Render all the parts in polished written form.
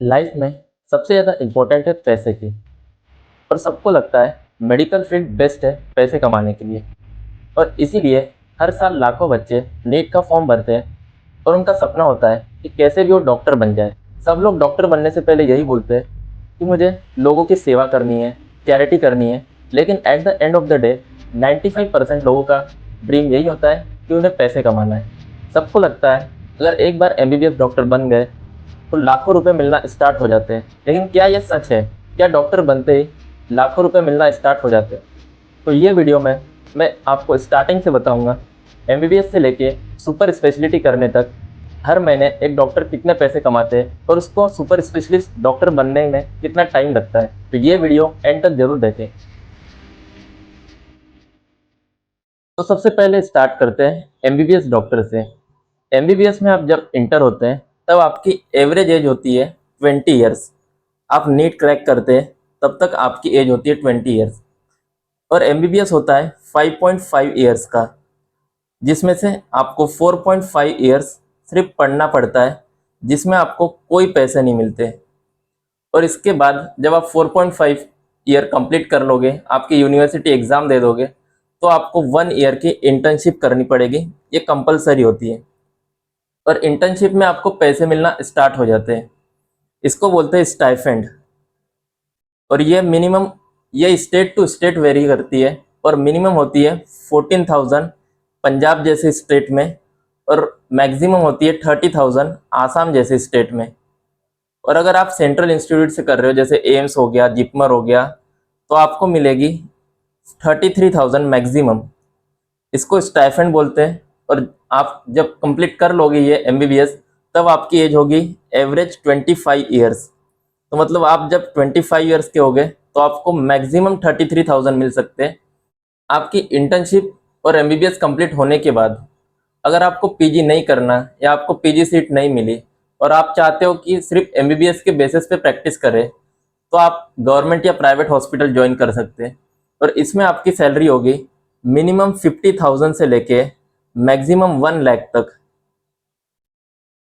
Life में सबसे ज़्यादा इम्पोर्टेंट है पैसे की। और सबको लगता है मेडिकल फील्ड बेस्ट है पैसे कमाने के लिए। और इसीलिए हर साल लाखों बच्चे नीट का फॉर्म भरते हैं और उनका सपना होता है कि कैसे भी वो डॉक्टर बन जाए। सब लोग डॉक्टर बनने से पहले यही बोलते हैं कि मुझे लोगों की सेवा करनी है, चैरिटी करनी है। लेकिन at the end of the day 95% लोगों का ड्रीम यही होता है कि उन्हें पैसे कमाना है। सबको लगता है अगर एक बार एमबीबीएस डॉक्टर बन गए तो लाखों रुपए मिलना स्टार्ट हो जाते हैं। लेकिन क्या ये सच है? क्या डॉक्टर बनते ही लाखों रुपए मिलना स्टार्ट हो जाते हैं? तो ये वीडियो में मैं आपको स्टार्टिंग से बताऊंगा, एमबीबीएस से लेके सुपर स्पेशलिटी करने तक हर महीने एक डॉक्टर कितने पैसे कमाते हैं और उसको सुपर स्पेशलिस्ट डॉक्टर बनने में कितना टाइम लगता है। तो ये वीडियो एंड तक जरूर देखें। तो सबसे पहले स्टार्ट करते हैं एमबीबीएस डॉक्टर से। एमबीबीएस में आप जब इंटर होते हैं तब आपकी एवरेज एज होती है 20 ईयर्स। आप नीट क्रैक करते हैं तब तक आपकी एज होती है 20 ईयर्स। और एमबीबीएस होता है 5.5 ईयर्स का, जिसमें से आपको 4.5 ईयर्स सिर्फ पढ़ना पड़ता है, जिसमें आपको कोई पैसे नहीं मिलते। और इसके बाद जब आप 4.5 ईयर कंप्लीट कर लोगे, आपकी यूनिवर्सिटी एग्ज़ाम दे दोगे, तो आपको 1 ईयर की इंटर्नशिप करनी पड़ेगी। ये कंपलसरी होती है। और इंटर्नशिप में आपको पैसे मिलना स्टार्ट हो जाते हैं। इसको बोलते हैं स्टाइफेंड। और ये स्टेट टू स्टेट वेरी करती है। और मिनिमम होती है 14,000 पंजाब जैसे स्टेट में, और मैक्सिमम होती है 30,000 आसाम जैसे स्टेट में। और अगर आप सेंट्रल इंस्टीट्यूट से कर रहे हो, जैसे एम्स हो गया, जिपमर हो गया, तो आपको मिलेगी 33,000 मैक्सिमम। इसको स्टाइफेंड बोलते हैं। और आप जब कंप्लीट कर लोगे ये एमबीबीएस, तब आपकी एज होगी एवरेज 25 ईयर्स। तो मतलब आप जब 25 ईयर्स के हो गए तो आपको मैक्सिमम 33,000 मिल सकते हैं। आपकी इंटर्नशिप और एमबीबीएस कंप्लीट होने के बाद अगर आपको पीजी नहीं करना या आपको पीजी सीट नहीं मिली और आप चाहते हो कि सिर्फ एमबीबीएस के बेसिस पे प्रैक्टिस करें, तो आप गवर्नमेंट या प्राइवेट हॉस्पिटल ज्वाइन कर सकते हैं। और इसमें आपकी सैलरी होगी मिनिमम 50,000 से लेके मैक्सिमम 1 लाख तक।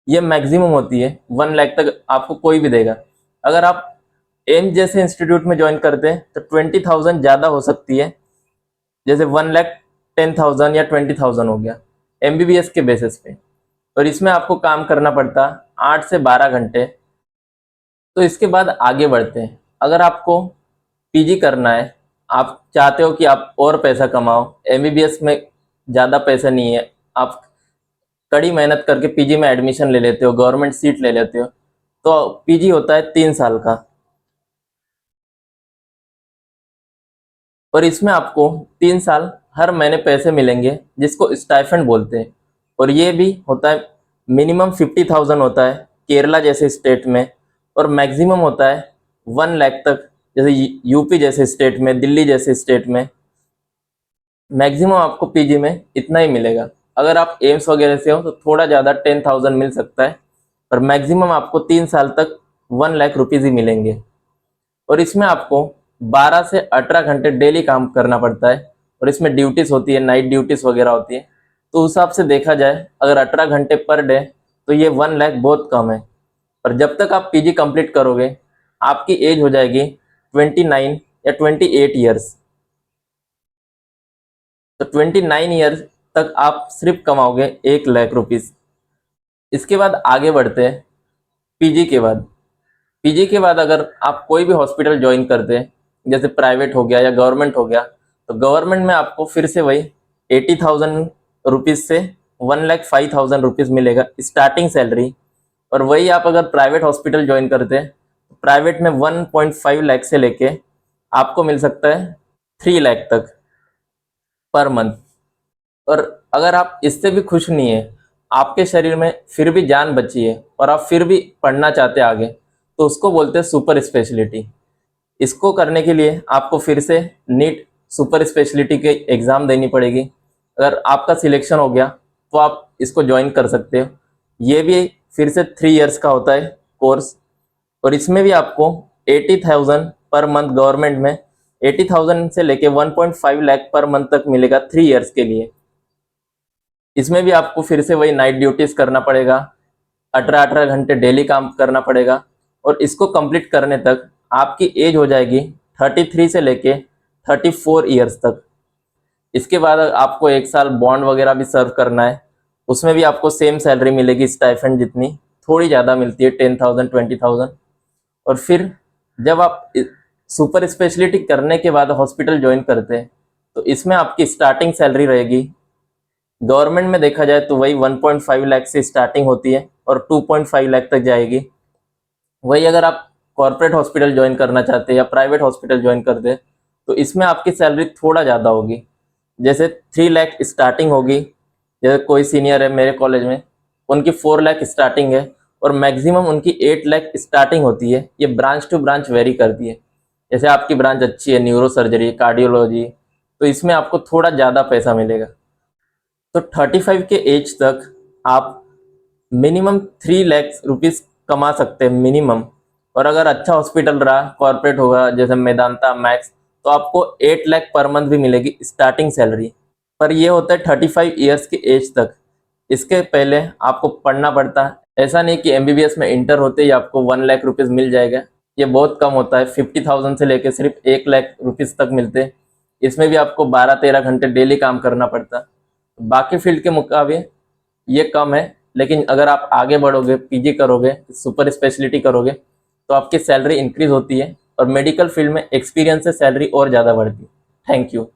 ये मैक्सिमम होती है, 1 लाख तक आपको कोई भी देगा। अगर आप एम्स जैसे इंस्टीट्यूट में ज्वाइन करते हैं तो 20,000 ज़्यादा हो सकती है, जैसे 1,10,000 या 20,000 हो गया एमबीबीएस के बेसिस पे। और इसमें आपको काम करना पड़ता 8 से 12 घंटे। तो इसके बाद आगे बढ़ते हैं। अगर आपको पीजी करना है, आप चाहते हो कि आप और पैसा कमाओ, एमबीबीएस में ज़्यादा पैसा नहीं है, आप कड़ी मेहनत करके पीजी में एडमिशन ले लेते हो, गवर्नमेंट सीट ले लेते हो, तो पीजी होता है 3 साल का। और इसमें आपको 3 साल हर महीने पैसे मिलेंगे, जिसको स्टाइफेंड बोलते हैं। और ये भी होता है मिनिमम 50,000 होता है केरला जैसे स्टेट में, और मैक्सिमम होता है 1 लाख तक, जैसे यूपी जैसे स्टेट में, दिल्ली जैसे स्टेट में। मैक्सिमम आपको पीजी में इतना ही मिलेगा। अगर आप एम्स वगैरह से हो तो थोड़ा ज़्यादा 10,000 मिल सकता है। और मैक्सिमम आपको 3 साल तक 1 लाख रुपीज़ ही मिलेंगे। और इसमें आपको 12 से 18 घंटे डेली काम करना पड़ता है। और इसमें ड्यूटीज़ होती है, नाइट ड्यूटीज़ वगैरह होती है। तो उस हिसाब से देखा जाए अगर 18 घंटे पर डे, तो ये 1 लाख बहुत कम है। और जब तक आप पीजी कंप्लीट करोगे, आपकी एज हो जाएगी 29 या 28 ईयर्स। तो 29 ईयर्स तक आप सिर्फ कमाओगे 1 लाख रुपीज़। इसके बाद आगे बढ़ते हैं पीजी के बाद। पीजी के बाद अगर आप कोई भी हॉस्पिटल ज्वाइन करते हैं, जैसे प्राइवेट हो गया या गवर्नमेंट हो गया, तो गवर्नमेंट में आपको फिर से वही 80,000 रुपीज़ से 1,05,000 रुपीज़ मिलेगा स्टार्टिंग सैलरी। और वही आप अगर प्राइवेट हॉस्पिटल ज्वाइन करते हैं, तो प्राइवेट में 1.5 लाख से लेके आपको मिल सकता है 3 लाख तक पर मंथ। और अगर आप इससे भी खुश नहीं है, आपके शरीर में फिर भी जान बची है और आप फिर भी पढ़ना चाहते हैं आगे, तो उसको बोलते हैं सुपर स्पेशलिटी। इसको करने के लिए आपको फिर से नीट सुपर स्पेशलिटी के एग्ज़ाम देनी पड़ेगी। अगर आपका सिलेक्शन हो गया तो आप इसको ज्वाइन कर सकते हो। ये भी फिर से 3 ईयर्स का होता है कोर्स। और इसमें भी आपको 80,000 पर मंथ गवर्नमेंट में, 80,000 से लेके 1.5 लाख पर मंथ तक मिलेगा 3 ईयर्स के लिए। इसमें भी आपको फिर से वही नाइट ड्यूटीज़ करना पड़ेगा, 18-18 घंटे डेली काम करना पड़ेगा। और इसको कंप्लीट करने तक आपकी एज हो जाएगी 33 से लेके 34 ईयर्स तक। इसके बाद आपको 1 साल बॉन्ड वगैरह भी सर्व करना है, उसमें भी आपको सेम सैलरी मिलेगी, स्टाइफेंड जितनी, थोड़ी ज़्यादा मिलती है, 10,000 20,000। और फिर जब आप सुपर स्पेशलिटी करने के बाद हॉस्पिटल ज्वाइन करते हैं तो इसमें आपकी स्टार्टिंग सैलरी रहेगी, गवर्नमेंट में देखा जाए तो वही 1.5 लाख से स्टार्टिंग होती है और 2.5 लाख तक जाएगी। वही अगर आप कॉर्पोरेट हॉस्पिटल ज्वाइन करना चाहते हैं या प्राइवेट हॉस्पिटल ज्वाइन करते हैं तो इसमें आपकी सैलरी थोड़ा ज़्यादा होगी, जैसे 3 लाख स्टार्टिंग होगी। जैसे कोई सीनियर है मेरे कॉलेज में, उनकी 4 लाख स्टार्टिंग है और मैक्सिमम उनकी 8 लाख स्टार्टिंग होती है। ये ब्रांच टू ब्रांच वेरी करती है। जैसे आपकी ब्रांच अच्छी है, न्यूरो सर्जरी, कार्डियोलॉजी, तो इसमें आपको थोड़ा ज़्यादा पैसा मिलेगा। तो 35 के एज तक आप मिनिमम 3 लाख रुपीस कमा सकते हैं मिनिमम। और अगर अच्छा हॉस्पिटल रहा, कॉर्पोरेट होगा जैसे मेदांता, मैक्स, तो आपको 8 लाख पर मंथ भी मिलेगी स्टार्टिंग सैलरी। पर ये होता है 35 ईयर्स की एज तक। इसके पहले आपको पढ़ना पड़ता है। ऐसा नहीं कि एमबीबीएस में इंटर होते ही आपको 1 लाख रुपीस मिल जाएगा, ये बहुत कम होता है। 50,000 से लेकर सिर्फ 1 लाख रुपीस तक मिलते हैं। इसमें भी आपको 12-13 घंटे डेली काम करना पड़ता है। बाकी फील्ड के मुकाबले ये कम है, लेकिन अगर आप आगे बढ़ोगे, पीजी करोगे, सुपर स्पेशलिटी करोगे तो आपकी सैलरी इंक्रीज होती है और मेडिकल फील्ड में एक्सपीरियंस से सैलरी और ज़्यादा बढ़ती है। Thank you.